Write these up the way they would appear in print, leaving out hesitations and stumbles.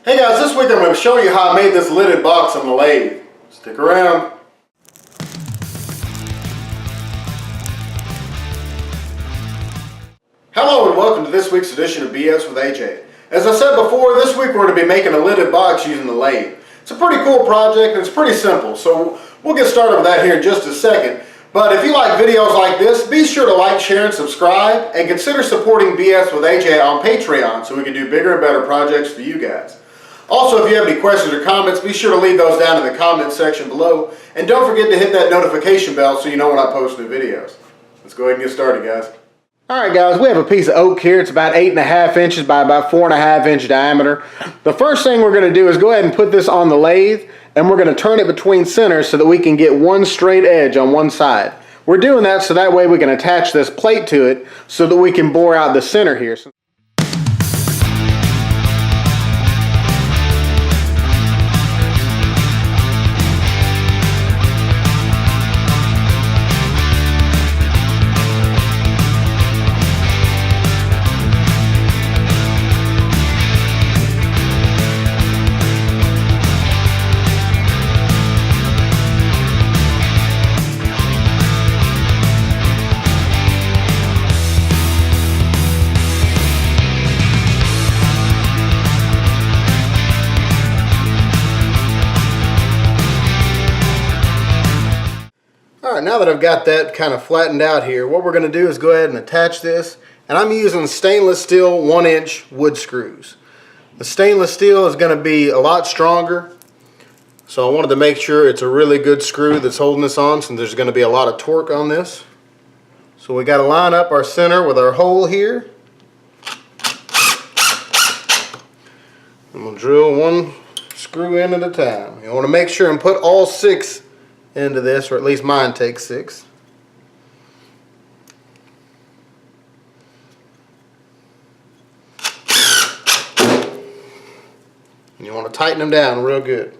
Hey guys, this week I'm going to show you how I made this lidded box on the lathe. Stick around. Hello and welcome to this week's edition of BS with AJ. As I said before, this week we're going to be making a lidded box using the lathe. It's a pretty cool project and it's pretty simple, so we'll get started with that here in just a second. But if you like videos like this, be sure to like, share, and subscribe, and consider supporting BS with AJ on Patreon so we can do bigger and better projects for you guys. Also, if you have any questions or comments, be sure to leave those down in the comment section below. And don't forget to hit that notification bell so you know when I post new videos. Let's go ahead and get started, guys. Alright guys, we have a piece of oak here. It's about 8.5 inches by about 4.5 inch diameter. The first thing we're going to do is go ahead and put this on the lathe, and we're going to turn it between centers so that we can get one straight edge on one side. We're doing that so that way we can attach this plate to it so that we can bore out the center here. Alright, now that I've got that kind of flattened out here, what we're going to do is go ahead and attach this. And I'm using stainless steel 1-inch wood screws. The stainless steel is going to be a lot stronger, so I wanted to make sure it's a really good screw that's holding this on, since there's going to be a lot of torque on this. So we got to line up our center with our hole here. And we'll drill one screw in at a time. You want to make sure and put all 6 into this, or at least mine takes 6. And you want to tighten them down real good.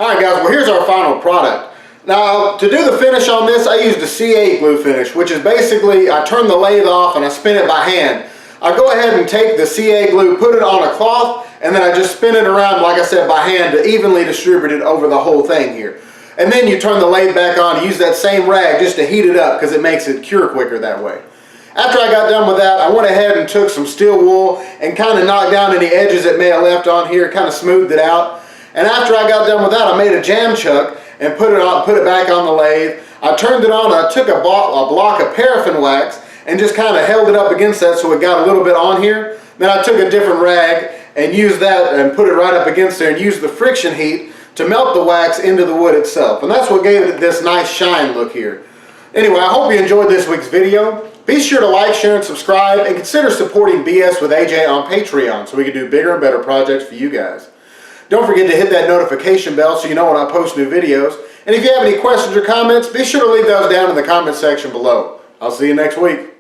Alright guys, well here's our final product. Now to do the finish on this, I used a C8 glue finish, which is basically I turn the lathe off and I spin it by hand. I go ahead and take the C8 glue, put it on a cloth, and then I just spin it around, like I said, by hand to evenly distribute it over the whole thing here. And then you turn the lathe back on, use that same rag just to heat it up because it makes it cure quicker that way. After I got done with that, I went ahead and took some steel wool and kind of knocked down any edges it may have left on here, kind of smoothed it out. And after I got done with that, I made a jam chuck and put it back on the lathe. I turned it on, I took a block of paraffin wax and just kind of held it up against that so it got a little bit on here. Then I took a different rag and used that and put it right up against there and used the friction heat to melt the wax into the wood itself. And that's what gave it this nice shine look here. Anyway, I hope you enjoyed this week's video. Be sure to like, share, and subscribe, and consider supporting BS with AJ on Patreon so we can do bigger and better projects for you guys. Don't forget to hit that notification bell so you know when I post new videos. And if you have any questions or comments, be sure to leave those down in the comment section below. I'll see you next week.